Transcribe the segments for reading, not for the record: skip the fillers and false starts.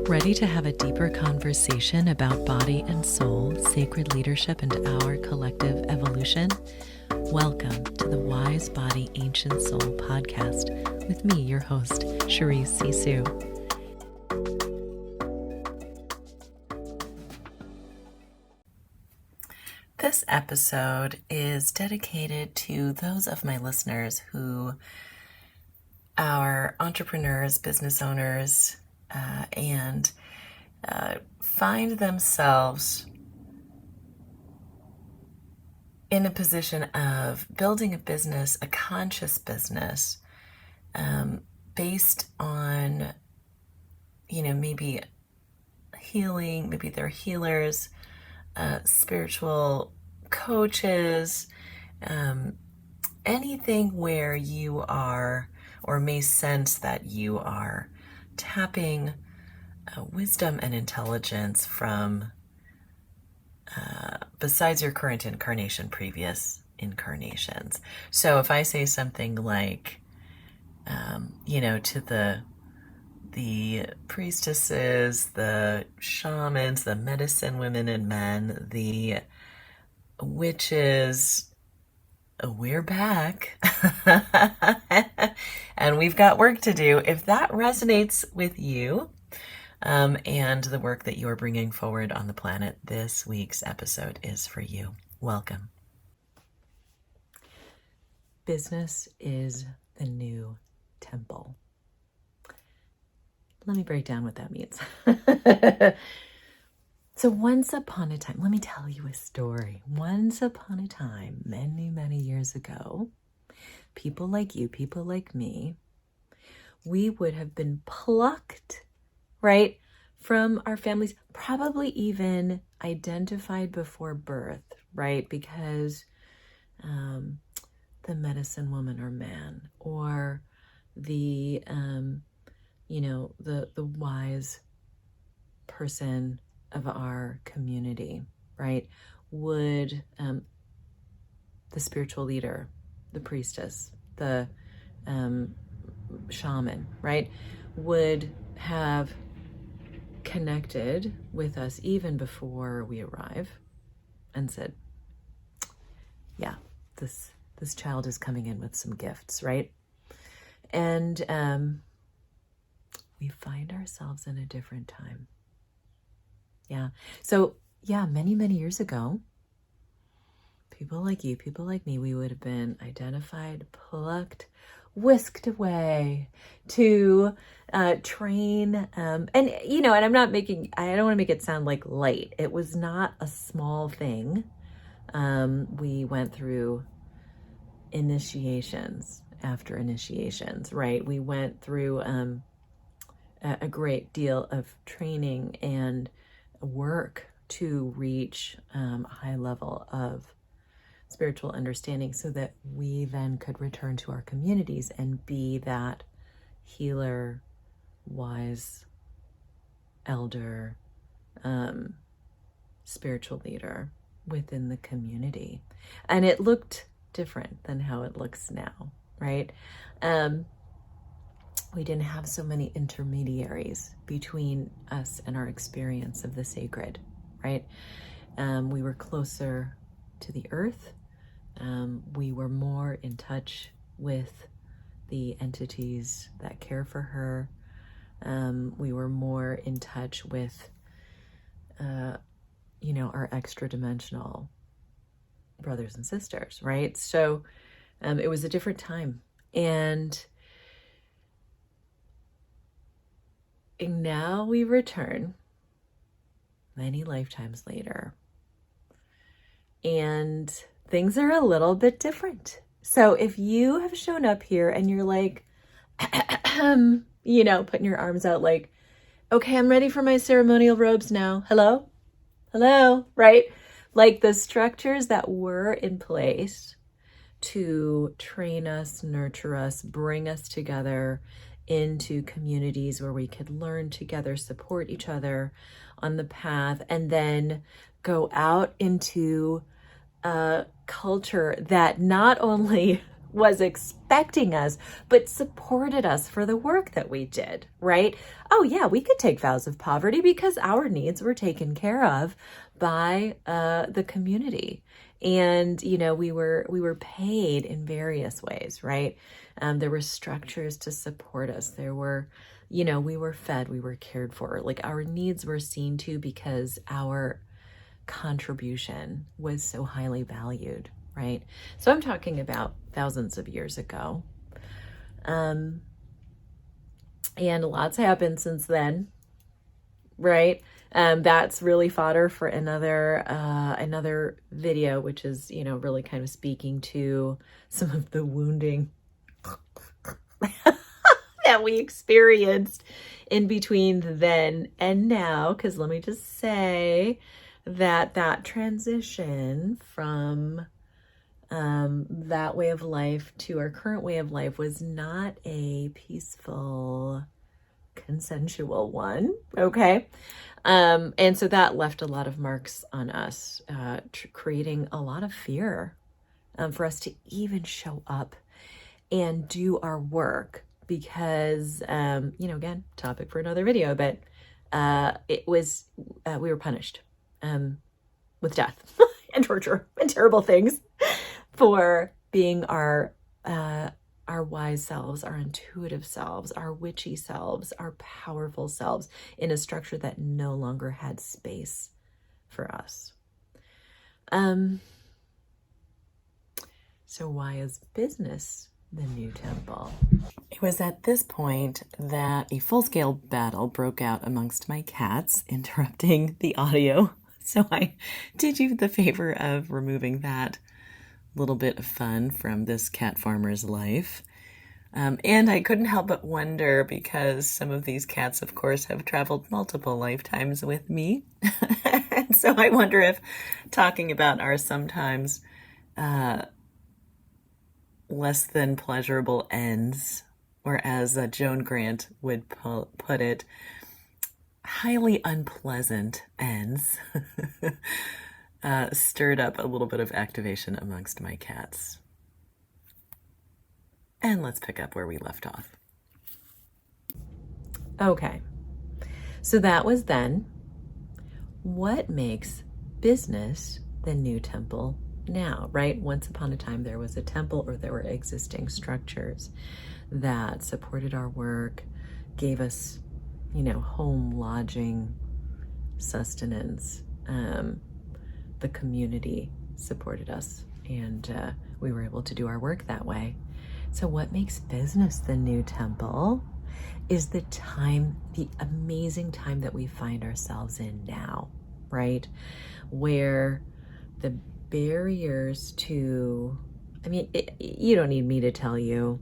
Ready to have a deeper conversation about body and soul, sacred leadership, and our collective evolution? Welcome to the Wise Body Ancient Soul podcast with me, your host, Charisse Sisou. This episode is dedicated to those of my listeners who are entrepreneurs, business owners, and find themselves in a position of building a business, a conscious business, based on, maybe healing, maybe they're healers, spiritual coaches, anything where you are or may sense that you are tapping wisdom and intelligence from besides your current incarnation, previous incarnations. So if I say something like, to the priestesses, the shamans, the medicine women and men, the witches, we're back and we've got work to do. If that resonates with you and the work that you're bringing forward on the planet, this week's episode is for you. Welcome. Business is the new temple. Let me break down what that means. So once upon a time, let me tell you a story. Once upon a time, many, many years ago, people like you, people like me, we would have been plucked, right, from our families, probably even identified before birth, right, because the medicine woman or man, or the wise person of our community, right, would, the spiritual leader, the priestess, the shaman, right, would have connected with us even before we arrive and said, yeah, this child is coming in with some gifts, right? And we find ourselves in a different time. Yeah. So, many, many years ago, people like you, people like me, we would have been identified, plucked, whisked away to train. And I don't want to make it sound like light. It was not a small thing. We went through initiations after initiations, right? We went through a great deal of training and work to reach a high level of spiritual understanding so that we then could return to our communities and be that healer, wise, elder, spiritual leader within the community. And it looked different than how it looks now, right? We didn't have so many intermediaries between us and our experience of the sacred, right? We were closer to the earth. We were more in touch with the entities that care for her. We were more in touch with, our extra dimensional brothers and sisters, right? So it was a different time. And now we return many lifetimes later, and things are a little bit different. So if you have shown up here and you're like, putting your arms out like, okay, I'm ready for my ceremonial robes now. Hello, right? Like the structures that were in place to train us, nurture us, bring us together into communities where we could learn together, support each other on the path, and then go out into a culture that not only was expecting us, but supported us for the work that we did, right? Oh yeah, we could take vows of poverty because our needs were taken care of by the community. And, you know, we were paid in various ways, right? There were structures to support us. There were, you know, we were fed, we were cared for. Like our needs were seen to because our contribution was so highly valued, right? So I'm talking about thousands of years ago. And lots happened since then, right? That's really fodder for another video, which is, you know, really kind of speaking to some of the wounding that we experienced in between then and now. Because let me just say that transition from that way of life to our current way of life was not a peaceful, consensual one, okay? And so that left a lot of marks on us, creating a lot of fear for us to even show up and do our work because, you know, again, topic for another video, but it was, we were punished with death and torture and terrible things for being our wise selves, our intuitive selves, our witchy selves, our powerful selves in a structure that no longer had space for us. So why is business the new temple? It was at this point that a full-scale battle broke out amongst my cats, interrupting the audio. So I did you the favor of removing that little bit of fun from this cat farmer's life. And I couldn't help but wonder, because some of these cats, of course, have traveled multiple lifetimes with me. And so I wonder if talking about our sometimes less than pleasurable ends, or as Joan Grant would put it, highly unpleasant ends, stirred up a little bit of activation amongst my cats. And let's pick up where we left off. Okay, so that was then. What makes business the new temple now, right? Once upon a time, there was a temple, or there were existing structures that supported our work, gave us, you know, home, lodging, sustenance. The community supported us, and we were able to do our work that way. So what makes business the new temple is the time, the amazing time that we find ourselves in now, right? Where the barriers to, I mean, you don't need me to tell you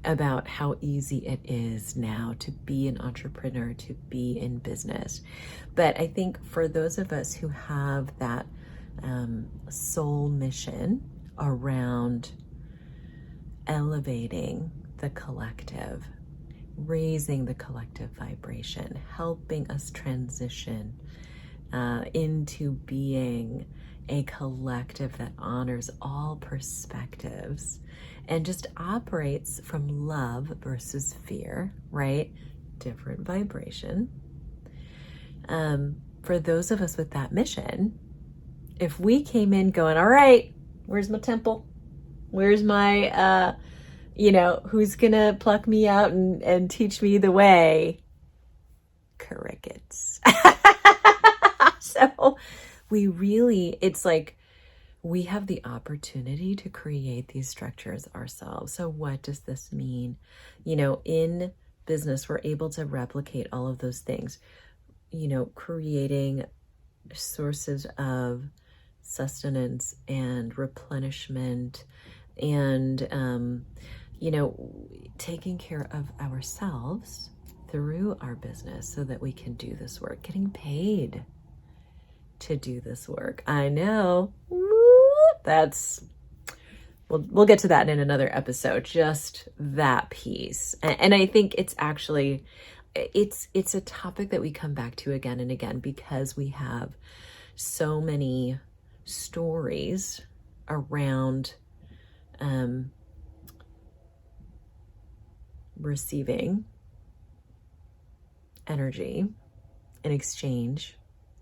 about how easy it is now to be an entrepreneur, to be in business. But I think for those of us who have that soul mission around elevating the collective, raising the collective vibration, helping us transition into being a collective that honors all perspectives and just operates from love versus fear, right? Different vibration. For those of us with that mission, if we came in going, all right, where's my temple? Where's my, you know, who's gonna pluck me out and teach me the way? Crickets. So we really, it's like we have the opportunity to create these structures ourselves. So what does this mean? You know, in business, we're able to replicate all of those things, you know, creating sources of sustenance and replenishment and, you know, taking care of ourselves through our business so that we can do this work, getting paid to do this work. I know. That's, we'll get to that in another episode, just that piece. And I think it's actually, it's a topic that we come back to again and again because we have so many stories around receiving energy in exchange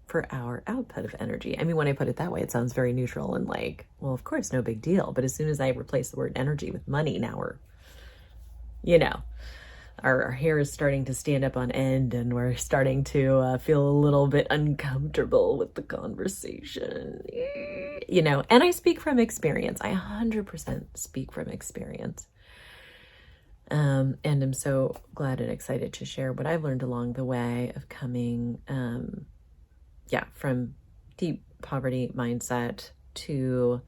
for our output of energy. I mean, when I put it that way, it sounds very neutral and like, well, of course, no big deal. But as soon as I replace the word energy with money, now we're, our hair is starting to stand up on end, and we're starting to feel a little bit uncomfortable with the conversation, and I speak from experience. I 100% speak from experience. And I'm so glad and excited to share what I've learned along the way of coming, from deep poverty mindset to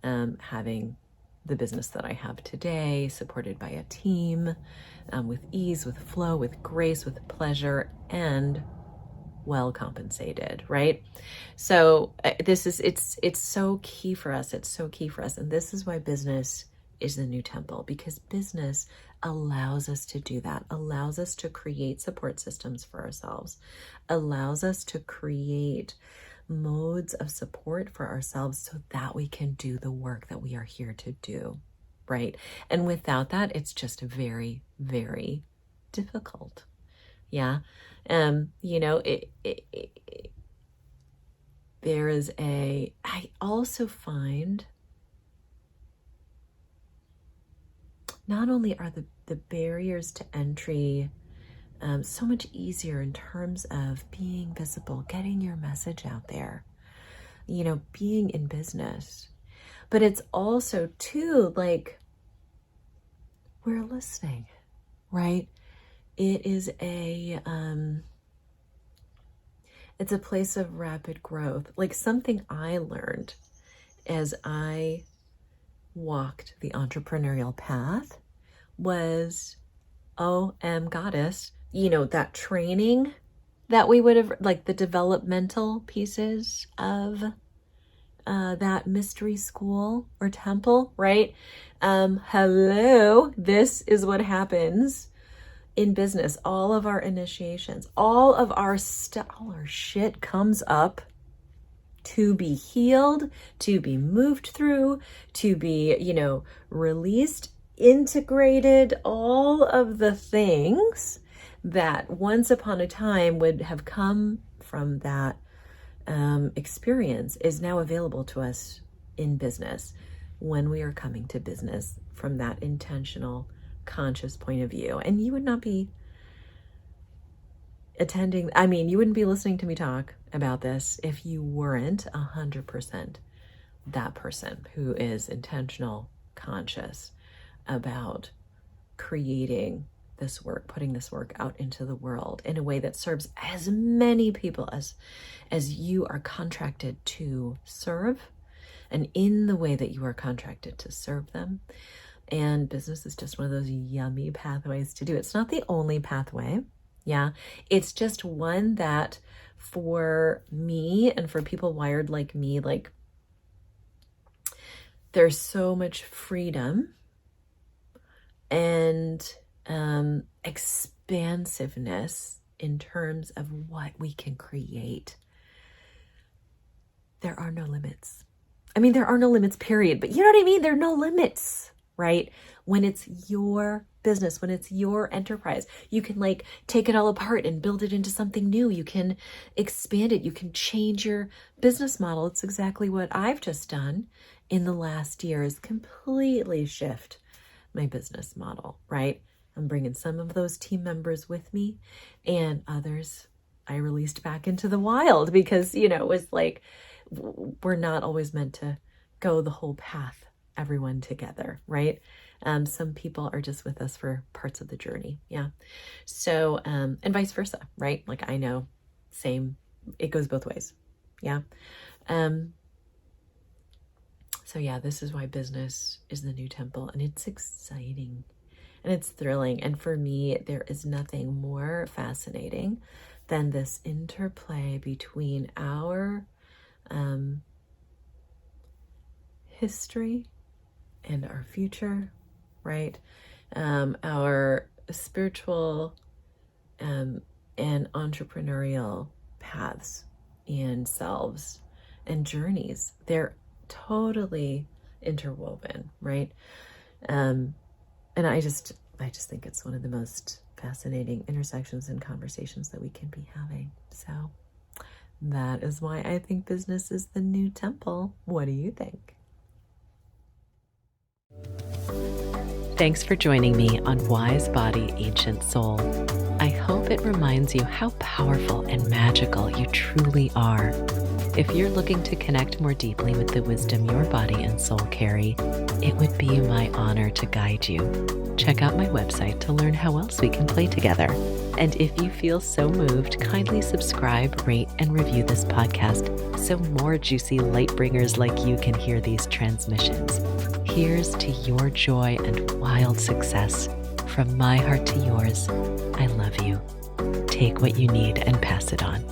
having the business that I have today, supported by a team, with ease, with flow, with grace, with pleasure, and well compensated, right? So it's so key for us. It's so key for us. And this is why business is the new temple, because business allows us to do that, allows us to create support systems for ourselves, allows us to create modes of support for ourselves so that we can do the work that we are here to do, right? And without that, it's just very, very difficult. Yeah. I also find not only are the barriers to entry so much easier in terms of being visible, getting your message out there, being in business, but it's also too like we're listening, right? It is it's a place of rapid growth. Like something I learned as I walked the entrepreneurial path was, goddess, that training that we would have, like the developmental pieces of that mystery school or temple, right? Hello, this is what happens in business. All of our initiations, all our shit comes up to be healed, to be moved through, to be, released, integrated, all of the things that once upon a time would have come from that experience is now available to us in business when we are coming to business from that intentional, conscious point of view. And you would not be you wouldn't be listening to me talk about this if you weren't 100% that person who is intentional, conscious about creating this work, putting this work out into the world in a way that serves as many people as you are contracted to serve, and in the way that you are contracted to serve them. And business is just one of those yummy pathways to do. It's not the only pathway. Yeah. It's just one that for me and for people wired like me, like there's so much freedom and expansiveness in terms of what we can create. There are no limits. There are no limits, period. But you know what I mean? There are no limits, right? When it's your business, when it's your enterprise, you can like take it all apart and build it into something new. You can expand it. You can change your business model. It's exactly what I've just done in the last year, is completely shift my business model, right? I'm bringing some of those team members with me, and others I released back into the wild because, it was like, we're not always meant to go the whole path, everyone together, right? Some people are just with us for parts of the journey. Yeah. So, and vice versa, right? Like I know, same, it goes both ways. Yeah. So yeah, this is why business is the new temple, and it's exciting and it's thrilling. And for me, there is nothing more fascinating than this interplay between our history and our future, right? Our spiritual and entrepreneurial paths and selves and journeys. They're totally interwoven, right? And I just think it's one of the most fascinating intersections and conversations that we can be having. So that is why I think business is the new temple. What do you think? Thanks for joining me on Wise Body, Ancient Soul. I hope it reminds you how powerful and magical you truly are. If you're looking to connect more deeply with the wisdom your body and soul carry, it would be my honor to guide you. Check out my website to learn how else we can play together. And if you feel so moved, kindly subscribe, rate, and review this podcast so more juicy light bringers like you can hear these transmissions. Here's to your joy and wild success. From my heart to yours, I love you. Take what you need and pass it on.